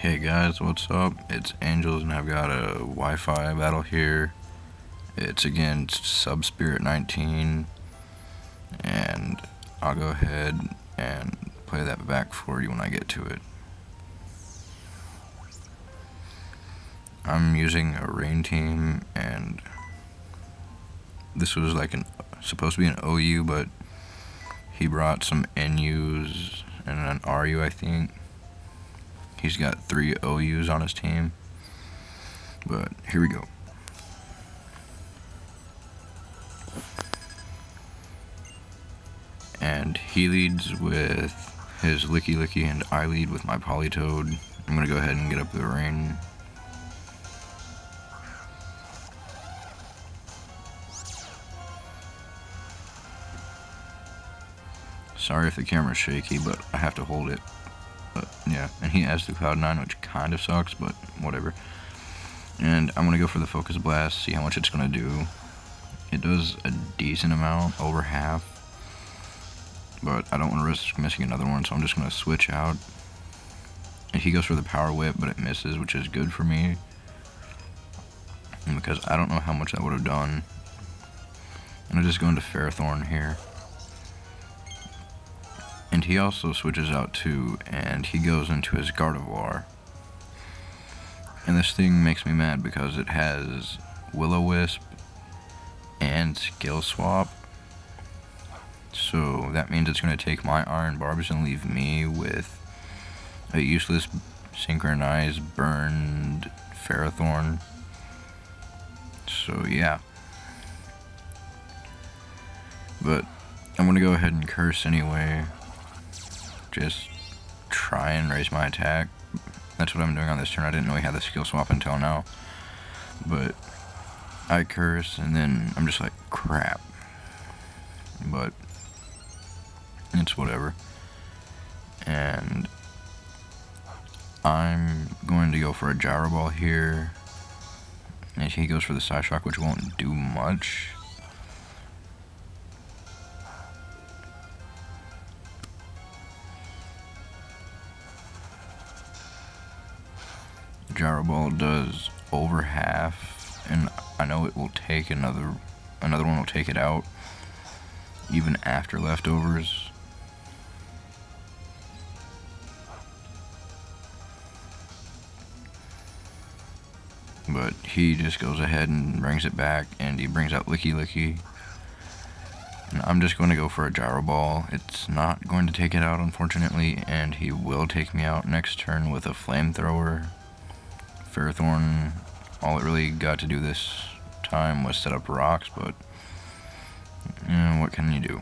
Hey guys, what's up? It's Angels and I've got a Wi-Fi battle here. It's against subspirit19 and I'll go ahead and play that back for you when I get to it. I'm using a rain team and this was like supposed to be an OU, but he brought some NUs and an RU, I think. He's got 3 OUs on his team, but here we go. And he leads with his Licky Licky and I lead with my Polytoad. I'm gonna go ahead and get up the rain. Sorry if the camera's shaky, but I have to hold it. But yeah, and he has the Cloudnine, which kind of sucks, but whatever. And I'm gonna go for the Focus Blast, see how much it's gonna do. It does a decent amount, over half, but I don't want to risk missing another one, so I'm just gonna switch out. And he goes for the Power Whip, but it misses, which is good for me, and because I don't know how much that would have done. And I just go into Ferrothorn here. And he also switches out too, and he goes into his Gardevoir. And this thing makes me mad because it has Will-O-Wisp and Skill Swap. So that means it's going to take my Iron Barbs and leave me with a useless synchronized burned Ferrothorn. So yeah. But I'm going to go ahead and curse anyway. Just try and raise my attack. That's what I'm doing on this turn. I didn't know he had the skill swap until now. But I curse and then I'm just like, crap. But it's whatever. And I'm going to go for a Gyro Ball here. And he goes for the Psyshock, which won't do much. Gyro Ball does over half, and I know it will take another one will take it out even after leftovers. But he just goes ahead and brings it back, and he brings out Licky Licky. And I'm just going to go for a Gyro Ball. It's not going to take it out, unfortunately, and he will take me out next turn with a Flamethrower. Ferrothorn, all it really got to do this time was set up rocks, but what can you do?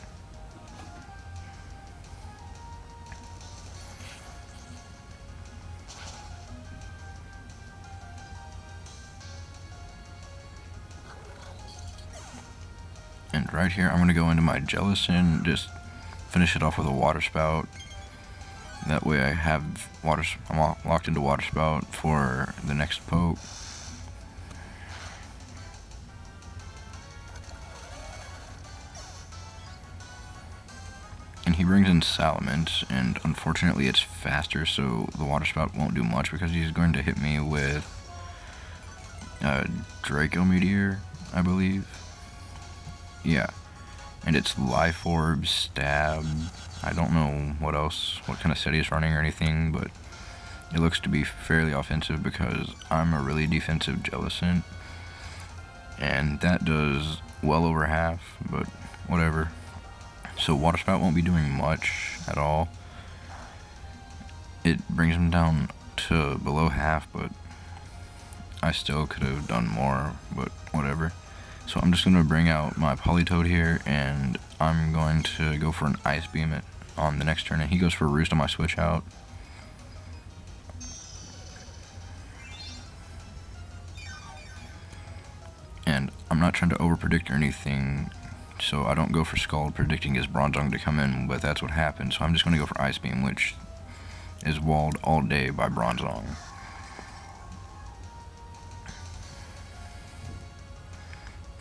And right here, I'm going to go into my Jellicent, just finish it off with a Water Spout. That way I have I'm locked into Water Spout for the next poke. And he brings in Salamence, and unfortunately it's faster, so the Water Spout won't do much because he's going to hit me with Draco Meteor, I believe. Yeah. And it's Life Orb, Stab. I don't know what kind of set he's running or anything, but it looks to be fairly offensive because I'm a really defensive Jellicent. And that does well over half, but whatever. So Water Spout won't be doing much at all. It brings him down to below half, but I still could have done more, but whatever. So I'm just going to bring out my Polytoad here, and I'm going to go for an Ice Beam on the next turn, and he goes for a Roost on my switch out. And I'm not trying to over-predict or anything, so I don't go for Scald predicting his Bronzong to come in, but that's what happened. So I'm just going to go for Ice Beam, which is walled all day by Bronzong.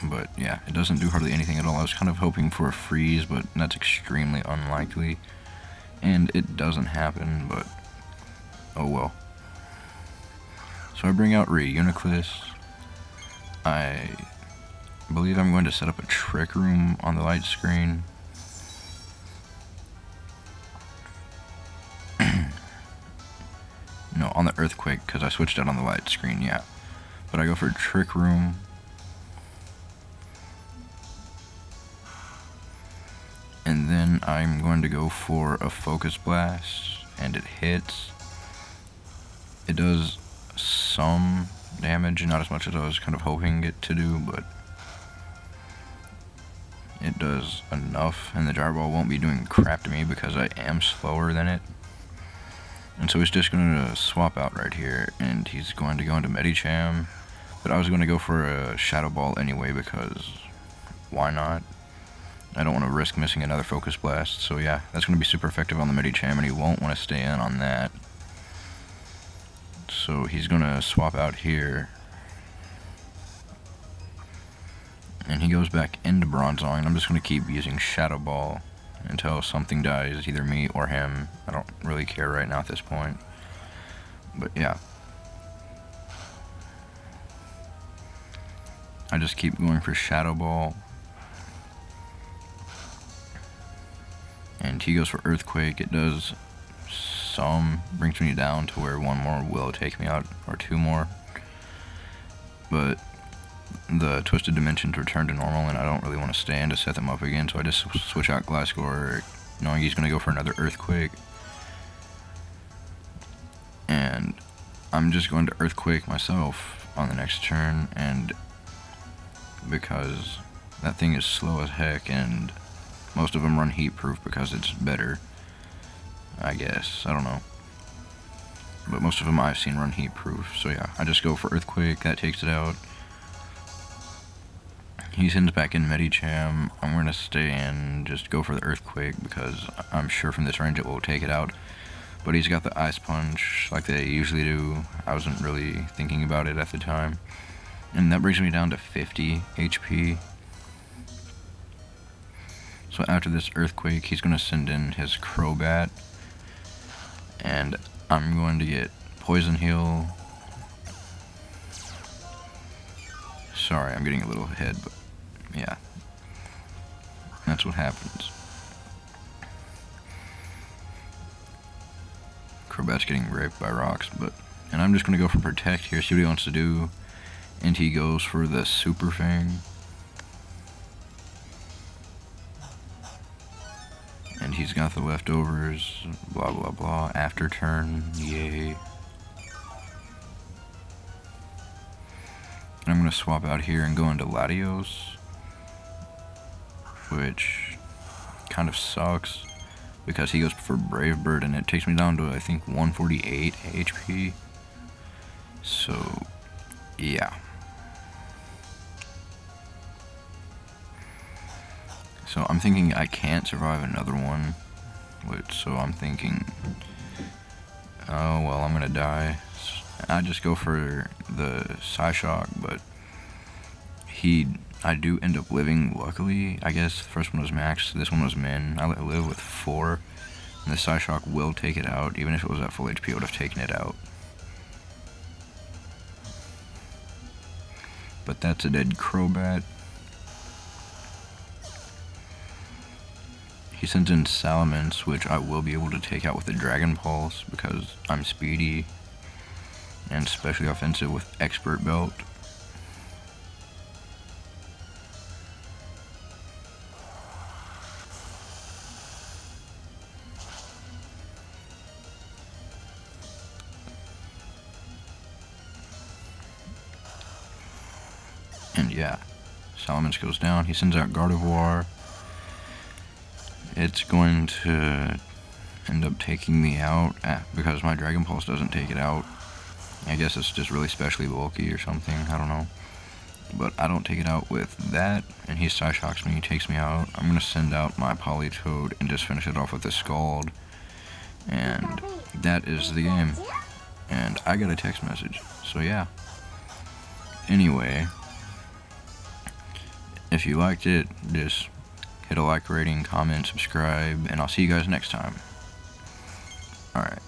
But yeah, it doesn't do hardly anything at all. I was kind of hoping for a freeze, but that's extremely unlikely. And it doesn't happen, but oh well. So I bring out Reuniclus. I believe I'm going to set up a trick room on the light screen. No, on the earthquake, because I switched out on the light screen, yeah. But I go for trick room. And then I'm going to go for a focus blast, and it hits. It does some damage, not as much as I was kind of hoping it to do, but it does enough, and the gyro ball won't be doing crap to me because I am slower than it. And so he's just going to swap out right here, and he's going to go into Medicham, but I was going to go for a Shadow Ball anyway because why not? I don't want to risk missing another Focus Blast, so yeah, that's going to be super effective on the Medicham, and he won't want to stay in on that. So he's going to swap out here, and he goes back into Bronzong, and I'm just going to keep using Shadow Ball until something dies, either me or him. I don't really care right now at this point. But yeah. I just keep going for Shadow Ball. And he goes for Earthquake. It does some, brings me down to where one more will take me out, or two more. But the Twisted Dimensions return to normal, and I don't really want to stay in to set them up again, so I just switch out Glasgow, knowing he's going to go for another Earthquake. And I'm just going to Earthquake myself on the next turn, and because that thing is slow as heck, and most of them run Heat Proof because it's better, I guess, I don't know. But most of them I've seen run Heat Proof, so yeah, I just go for Earthquake, that takes it out. He sends back in Medicham. I'm going to stay in, just go for the Earthquake, because I'm sure from this range it will take it out. But he's got the Ice Punch, like they usually do. I wasn't really thinking about it at the time. And that brings me down to 50 HP. So after this Earthquake, he's going to send in his Crobat. And I'm going to get Poison Heal. Sorry, I'm getting a little ahead, but yeah, that's what happens. Crobat's getting raped by rocks, and I'm just going to go for Protect here, see what he wants to do, and he goes for the Super Fang. And he's got the leftovers, blah blah blah, after turn, yay. And I'm going to swap out here and go into Latios, which kind of sucks because he goes for Brave Bird, and it takes me down to, I think, 148 HP. So, yeah. So I'm thinking I can't survive another one, so I'm thinking, oh well, I'm gonna die. I just go for the Psyshock, but I do end up living, luckily. I guess the first one was max, this one was min. I live with 4, and the Psyshock will take it out. Even if it was at full HP, it would have taken it out. But that's a dead Crobat. He sends in Salamence, which I will be able to take out with the Dragon Pulse because I'm speedy and especially offensive with Expert Belt. And yeah, Salamence goes down. He sends out Gardevoir. It's going to end up taking me out because my Dragon Pulse doesn't take it out. I guess it's just really specially bulky or something, I don't know. But I don't take it out with that, and he Psyshocks me, he takes me out. I'm going to send out my Politoed and just finish it off with a Scald. And that is the game. And I got a text message, so yeah. Anyway, if you liked it, just hit a like rating, comment, subscribe, and I'll see you guys next time. Alright.